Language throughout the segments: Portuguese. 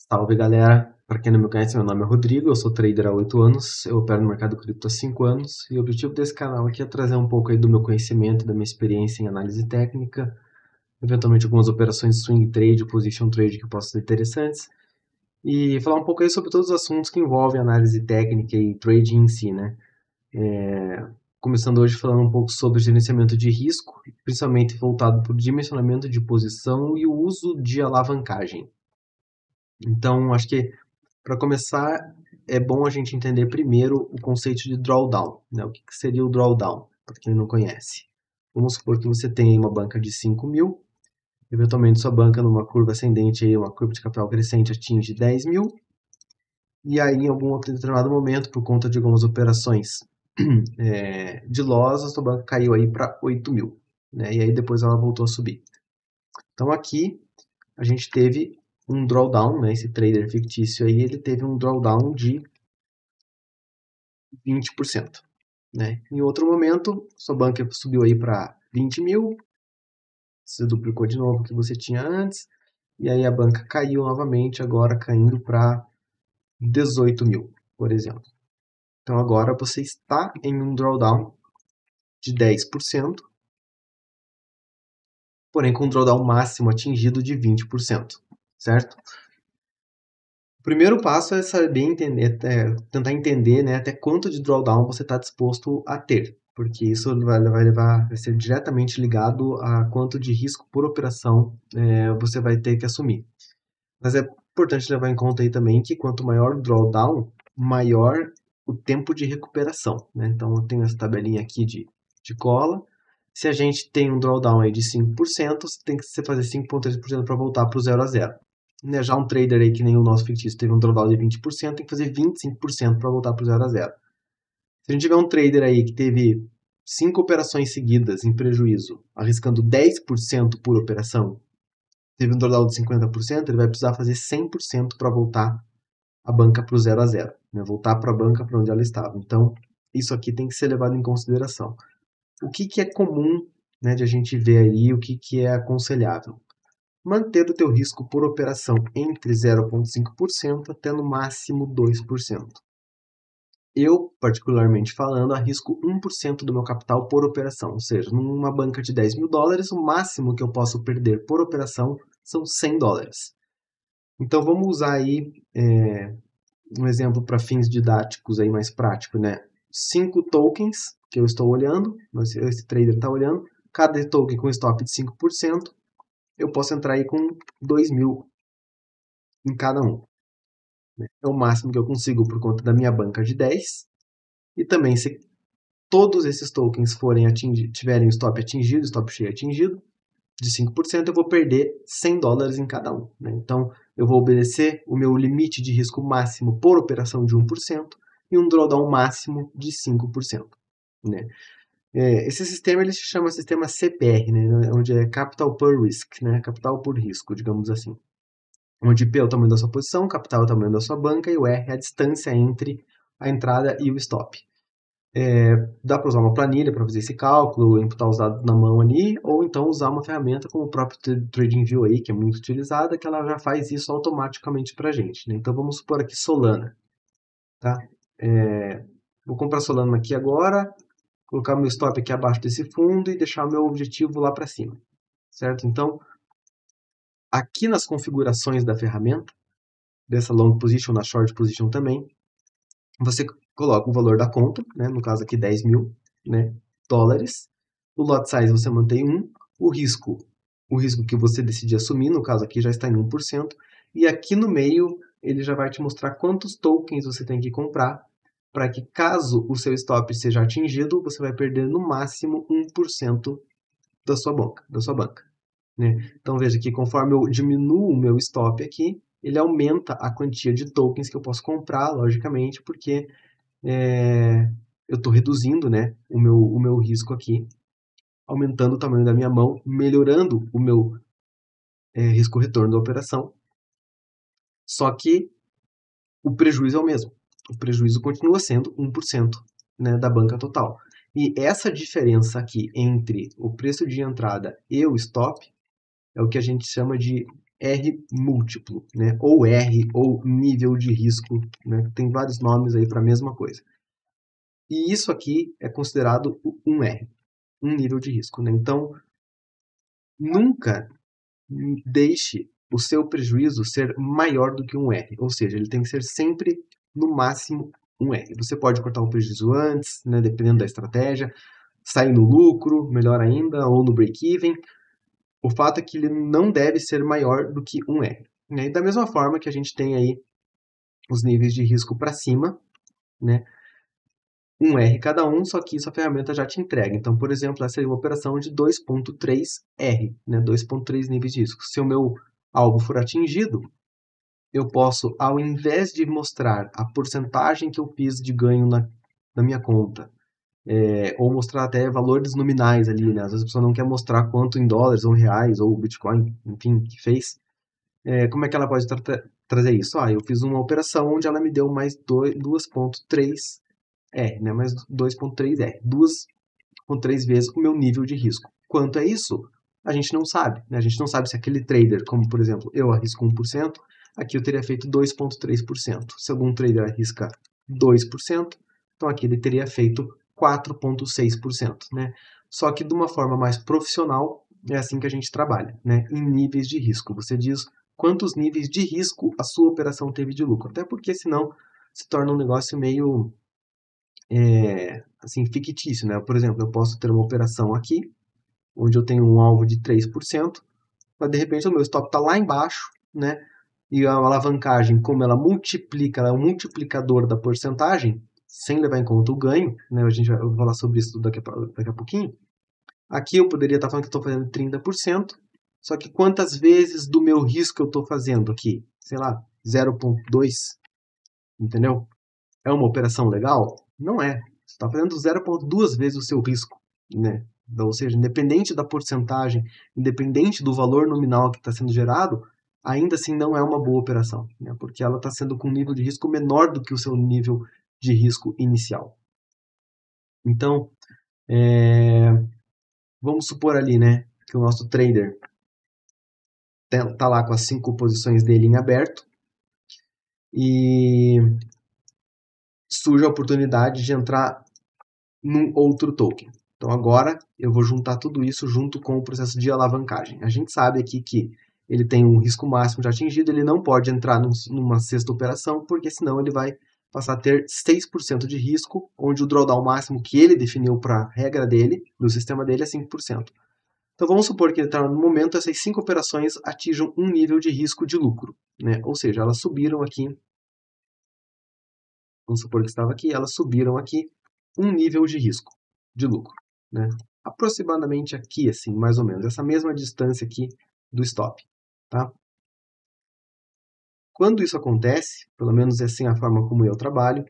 Salve, galera! Para quem não me conhece, meu nome é Rodrigo, eu sou trader há 8 anos, eu opero no mercado cripto há 5 anos e o objetivo desse canal aqui é trazer um pouco aí do meu conhecimento, da minha experiência em análise técnica, eventualmente algumas operações de swing trade, position trade que possam ser interessantes e falar um pouco aí sobre todos os assuntos que envolvem análise técnica e trading em si, né? Começando hoje falando um pouco sobre gerenciamento de risco, principalmente voltado para o dimensionamento de posição e o uso de alavancagem. Então, acho que para começar, é bom a gente entender primeiro o conceito de drawdown, né? O que seria o drawdown, para quem não conhece. Vamos supor que você tem uma banca de 5 mil, eventualmente sua banca numa curva ascendente, aí, uma curva de capital crescente atinge 10 mil, e aí em algum outro determinado momento, por conta de algumas operações de loss, a sua banca caiu aí para 8 mil, né? E aí depois ela voltou a subir. Então aqui a gente teve um drawdown, né? Esse trader fictício aí, ele teve um drawdown de 20%. Né? Em outro momento, sua banca subiu aí para 20 mil, você duplicou de novo o que você tinha antes, e aí a banca caiu novamente, agora caindo para 18 mil, por exemplo. Então agora você está em um drawdown de 10%, porém com um drawdown máximo atingido de 20%, certo? O primeiro passo é saber entender, tentar entender, né, até quanto de drawdown você está disposto a ter, porque isso vai ser diretamente ligado a quanto de risco por operação você vai ter que assumir. Mas é importante levar em conta aí também que quanto maior o drawdown, maior o tempo de recuperação, né? Então eu tenho essa tabelinha aqui de cola. Se a gente tem um drawdown aí de 5%, você tem que fazer 5,3% para voltar para o 0 a 0. Né? Já um trader aí que nem o nosso fictício teve um drawdown de 20%, tem que fazer 25% para voltar para o 0 a 0. Se a gente tiver um trader aí que teve 5 operações seguidas em prejuízo, arriscando 10% por operação, teve um drawdown de 50%, ele vai precisar fazer 100% para voltar a banca para o 0 a 0, né? Voltar para a banca para onde ela estava. Então, isso aqui tem que ser levado em consideração. O que é comum, né, de a gente ver aí, o que é aconselhável? Manter o teu risco por operação entre 0,5% até no máximo 2%. Eu, particularmente falando, arrisco 1% do meu capital por operação, ou seja, numa banca de 10 mil dólares, o máximo que eu posso perder por operação são 100 dólares. Então vamos usar aí um exemplo para fins didáticos aí mais prático, né? 5 tokens que eu estou olhando, esse trader está olhando, cada token com stop de 5%, eu posso entrar aí com 2 mil em cada um. É o máximo que eu consigo por conta da minha banca de 10. E também, se todos esses tokens tiverem stop atingido, stop cheio atingido, de 5%, eu vou perder 100 dólares em cada um. Né? Então, eu vou obedecer o meu limite de risco máximo por operação de 1% e um drawdown máximo de 5%. Né? Esse sistema ele se chama sistema CPR, né? Onde é Capital Per Risk, né? Capital por risco, digamos assim. Onde P é o tamanho da sua posição, capital é o tamanho da sua banca e o R é a distância entre a entrada e o stop. Dá para usar uma planilha para fazer esse cálculo, imputar os dados na mão ali, ou então usar uma ferramenta como o próprio TradingView aí, que é muito utilizada, que ela já faz isso automaticamente para a gente. Né? Então vamos supor aqui Solana. Tá? Vou comprar Solana aqui agora, colocar meu stop aqui abaixo desse fundo e deixar o meu objetivo lá para cima. Certo? Então, aqui nas configurações da ferramenta, dessa long position, na short position também, você coloca o valor da conta, né? No caso aqui 10 mil, né, dólares. O lot size você mantém 1. O risco que você decidir assumir, no caso aqui já está em 1%. E aqui no meio ele já vai te mostrar quantos tokens você tem que comprar para que caso o seu stop seja atingido, você vai perder no máximo 1% da sua banca. Né? Então veja que conforme eu diminuo o meu stop aqui, ele aumenta a quantia de tokens que eu posso comprar, logicamente, porque eu estou reduzindo, né, o meu risco aqui, aumentando o tamanho da minha mão, melhorando o meu risco-retorno da operação. Só que o prejuízo é o mesmo. O prejuízo continua sendo 1%, né, da banca total. E essa diferença aqui entre o preço de entrada e o stop é o que a gente chama de R múltiplo, né? Ou R, ou nível de risco, né? Tem vários nomes aí para a mesma coisa. E isso aqui é considerado um R, um nível de risco, né? Então, nunca deixe o seu prejuízo ser maior do que um R, ou seja, ele tem que ser sempre no máximo um R. Você pode cortar o prejuízo antes, né, dependendo da estratégia, sair no lucro, melhor ainda, ou no break-even. O fato é que ele não deve ser maior do que um R. Né? E da mesma forma que a gente tem aí os níveis de risco para cima, né? Um R cada um, só que isso a ferramenta já te entrega. Então, por exemplo, essa é uma operação de 2.3 R, né? 2.3 níveis de risco. Se o meu alvo for atingido, eu posso, ao invés de mostrar a porcentagem que eu fiz de ganho na minha conta, ou mostrar até valores nominais ali, né? Às vezes a pessoa não quer mostrar quanto em dólares ou reais ou Bitcoin, enfim, que fez. Como é que ela pode trazer isso? Eu fiz uma operação onde ela me deu mais 2.3 R, né? Mais 2.3 R. 2.3 vezes o meu nível de risco. Quanto é isso? A gente não sabe, né? A gente não sabe se aquele trader, como por exemplo, eu arrisco 1%, aqui eu teria feito 2.3%. Se algum trader arrisca 2%, então aqui ele teria feito 4.6%, né? Só que de uma forma mais profissional, é assim que a gente trabalha, né? Em níveis de risco. Você diz quantos níveis de risco a sua operação teve de lucro. Até porque senão se torna um negócio meio assim, fictício, né? Por exemplo, eu posso ter uma operação aqui, onde eu tenho um alvo de 3%, mas de repente o meu stop está lá embaixo, né? E a alavancagem, como ela multiplica, ela é um multiplicador da porcentagem, sem levar em conta o ganho, né? A gente vai falar sobre isso daqui a pouquinho. Aqui eu poderia estar falando que estou fazendo 30%, só que quantas vezes do meu risco eu estou fazendo aqui? Sei lá, 0,2, entendeu? É uma operação legal? Não é. Você está fazendo 0,2 vezes o seu risco, né? Ou seja, independente da porcentagem, independente do valor nominal que está sendo gerado, ainda assim não é uma boa operação, né? Porque ela está sendo com um nível de risco menor do que o seu nível de risco inicial. Então, vamos supor ali, né, que o nosso trader está lá com as 5 posições dele em aberto e surge a oportunidade de entrar num outro token. Então agora eu vou juntar tudo isso junto com o processo de alavancagem. A gente sabe aqui que ele tem um risco máximo já atingido, ele não pode entrar numa sexta operação, porque senão ele vai passar a ter 6% de risco, onde o drawdown máximo que ele definiu para a regra dele, no sistema dele, é 5%. Então vamos supor que no momento essas 5 operações atinjam um nível de risco de lucro, né? Ou seja, elas subiram aqui, vamos supor que estava aqui, elas subiram aqui um nível de risco de lucro, né? Aproximadamente aqui, assim, mais ou menos, essa mesma distância aqui do stop, tá? Quando isso acontece, pelo menos é assim a forma como eu trabalho,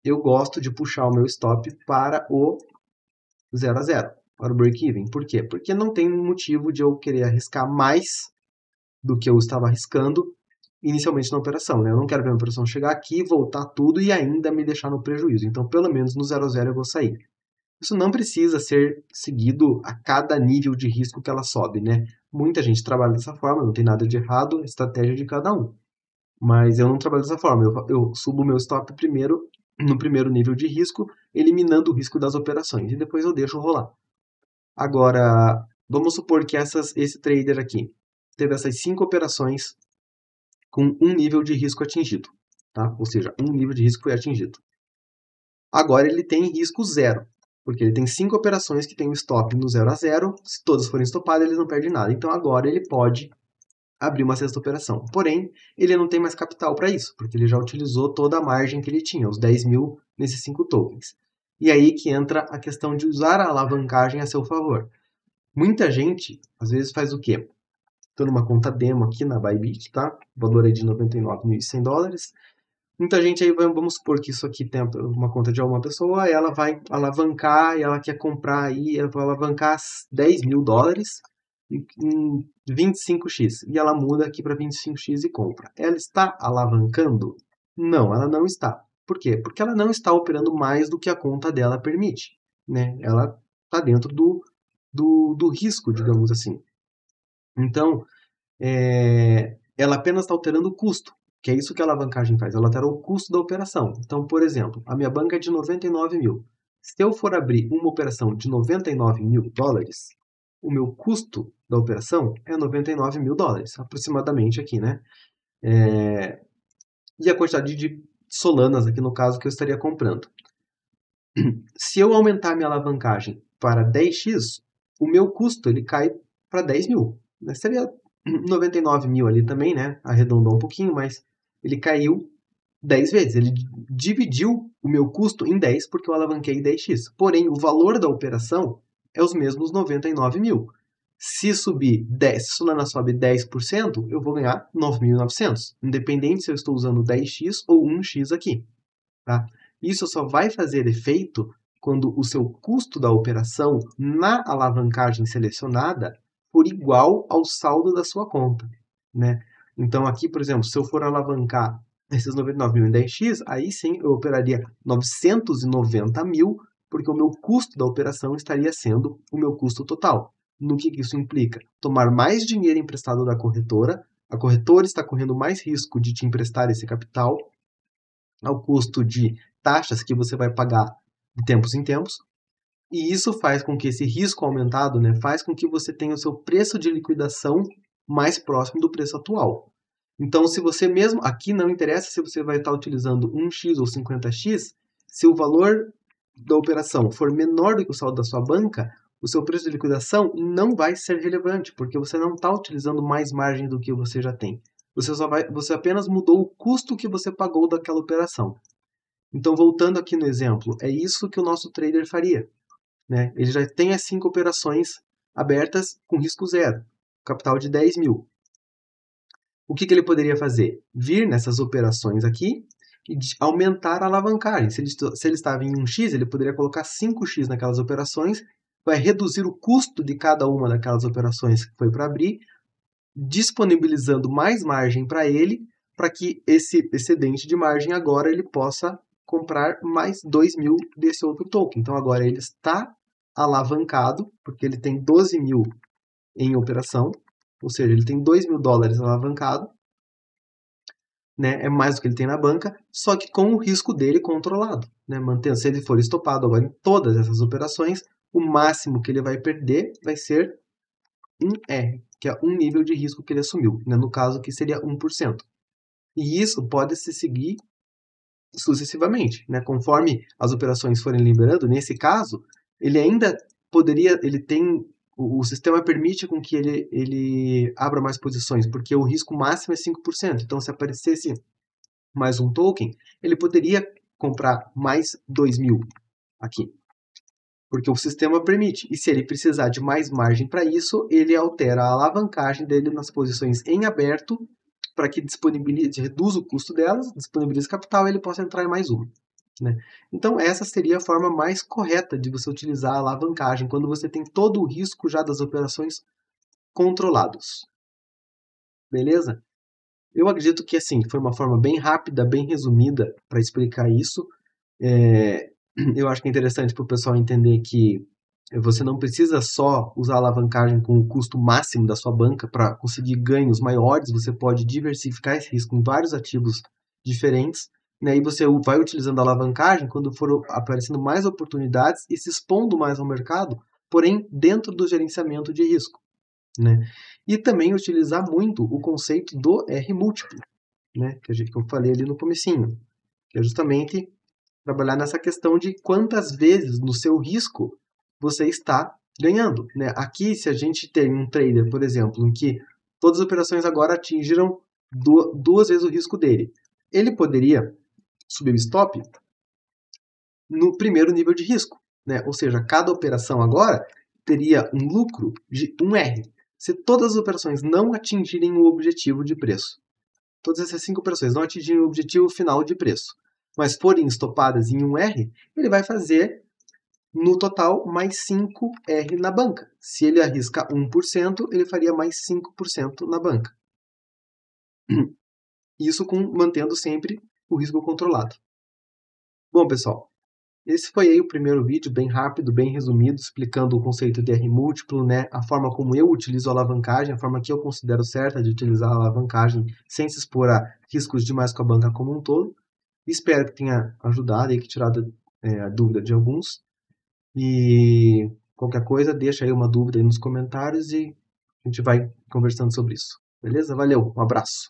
eu gosto de puxar o meu stop para o 0 a 0, para o break-even. Por quê? Porque não tem motivo de eu querer arriscar mais do que eu estava arriscando inicialmente na operação, né? Eu não quero ver a operação chegar aqui, voltar tudo e ainda me deixar no prejuízo. Então, pelo menos no 0 a 0 eu vou sair. Isso não precisa ser seguido a cada nível de risco que ela sobe, né? Muita gente trabalha dessa forma, não tem nada de errado, é a estratégia de cada um. Mas eu não trabalho dessa forma, eu subo o meu stop primeiro, no primeiro nível de risco, eliminando o risco das operações, e depois eu deixo rolar. Agora, vamos supor que esse trader aqui teve essas 5 operações com um nível de risco atingido, tá? Ou seja, um nível de risco foi atingido. Agora ele tem risco zero, porque ele tem 5 operações que tem um stop no 0 a 0, se todas forem estopadas ele não perde nada. Então agora ele pode abrir uma sexta operação. Porém, ele não tem mais capital para isso, porque ele já utilizou toda a margem que ele tinha, os 10 mil nesses 5 tokens. E aí que entra a questão de usar a alavancagem a seu favor. Muita gente, às vezes, faz o quê? Estou numa conta demo aqui na Bybit, tá? O valor é de $99.100. Muita gente aí, vamos supor que isso aqui tem uma conta de alguma pessoa, ela vai alavancar e ela quer comprar aí, ela vai alavancar $10.000 em 25x. E ela muda aqui para 25x e compra. Ela está alavancando? Não, ela não está. Por quê? Porque ela não está operando mais do que a conta dela permite, né? Ela está dentro do risco, digamos assim. Então, ela apenas está alterando o custo, que é isso que a alavancagem faz, ela altera o custo da operação. Então, por exemplo, a minha banca é de 99 mil. Se eu for abrir uma operação de 99 mil dólares, o meu custo da operação é 99 mil dólares, aproximadamente aqui, né? E a quantidade de Solanas, aqui no caso, que eu estaria comprando. Se eu aumentar minha alavancagem para 10x, o meu custo ele cai para 10 mil. Seria 99 mil ali também, né? Arredondou um pouquinho, mas ele caiu 10 vezes. Ele dividiu o meu custo em 10 porque eu alavanquei 10x. Porém, o valor da operação é os mesmos 99 mil. Se subir 10, se Solana sobe 10%, eu vou ganhar 9.900, independente se eu estou usando 10x ou 1x aqui. Tá? Isso só vai fazer efeito quando o seu custo da operação na alavancagem selecionada for igual ao saldo da sua conta. Né? Então aqui, por exemplo, se eu for alavancar esses 99 mil em 10x, aí sim eu operaria 990 mil, porque o meu custo da operação estaria sendo o meu custo total. No que isso implica? Tomar mais dinheiro emprestado da corretora, a corretora está correndo mais risco de te emprestar esse capital, ao custo de taxas que você vai pagar de tempos em tempos, e isso faz com que esse risco aumentado, né, faz com que você tenha o seu preço de liquidação mais próximo do preço atual. Então, se você mesmo, aqui não interessa se você vai estar utilizando 1x ou 50x, se o valor da operação for menor do que o saldo da sua banca, o seu preço de liquidação não vai ser relevante, porque você não está utilizando mais margem do que você já tem. Você apenas mudou o custo que você pagou daquela operação. Então, voltando aqui no exemplo, é isso que o nosso trader faria. Né? Ele já tem as 5 operações abertas com risco zero, capital de 10 mil. O que ele poderia fazer? Vir nessas operações aqui e aumentar a alavancagem. Se ele estava em 1x, ele poderia colocar 5x naquelas operações, vai reduzir o custo de cada uma daquelas operações que foi para abrir, disponibilizando mais margem para ele, para que esse excedente de margem agora ele possa comprar mais 2 mil desse outro token. Então agora ele está alavancado, porque ele tem 12 mil em operação, ou seja, ele tem 2 mil dólares alavancado, né? É mais do que ele tem na banca, só que com o risco dele controlado. Né? Mantendo, se ele for estopado agora em todas essas operações, o máximo que ele vai perder vai ser um R, que é um nível de risco que ele assumiu, né? No caso que seria 1%. E isso pode se seguir sucessivamente, né? Conforme as operações forem liberando, nesse caso, ele ainda poderia, ele tem, o sistema permite com que ele abra mais posições, porque o risco máximo é 5%. Então, se aparecesse mais um token, ele poderia comprar mais 2 mil aqui, porque o sistema permite. E se ele precisar de mais margem para isso, ele altera a alavancagem dele nas posições em aberto para que reduza o custo delas, disponibilize capital e ele possa entrar em mais uma. Né? Então, essa seria a forma mais correta de você utilizar a alavancagem, quando você tem todo o risco já das operações controlados. Beleza? Eu acredito que assim foi uma forma bem rápida, bem resumida para explicar isso. Eu acho que é interessante para o pessoal entender que você não precisa só usar a alavancagem com o custo máximo da sua banca para conseguir ganhos maiores, você pode diversificar esse risco em vários ativos diferentes, né? E você vai utilizando a alavancagem quando for aparecendo mais oportunidades e se expondo mais ao mercado, porém dentro do gerenciamento de risco. Né? E também utilizar muito o conceito do R múltiplo, né? que eu falei ali no comecinho, que é justamente trabalhar nessa questão de quantas vezes no seu risco você está ganhando. Né? Aqui, se a gente tem um trader, por exemplo, em que todas as operações agora atingiram duas vezes o risco dele, ele poderia subir o stop no primeiro nível de risco. Né? Ou seja, cada operação agora teria um lucro de 1R. Se todas as operações não atingirem o objetivo de preço, todas essas 5 operações não atingirem o objetivo final de preço, mas forem estopadas em 1R, ele vai fazer no total mais 5R na banca. Se ele arrisca 1%, ele faria mais 5% na banca. Isso mantendo sempre o risco controlado. Bom, pessoal, Esse foi aí o primeiro vídeo, bem rápido, bem resumido, explicando o conceito de R múltiplo, né? A forma como eu utilizo a alavancagem, a forma que eu considero certa de utilizar a alavancagem sem se expor a riscos demais com a banca como um todo. Espero que tenha ajudado e que tirado a dúvida de alguns. E qualquer coisa, deixa aí uma dúvida aí nos comentários e a gente vai conversando sobre isso. Beleza? Valeu, um abraço.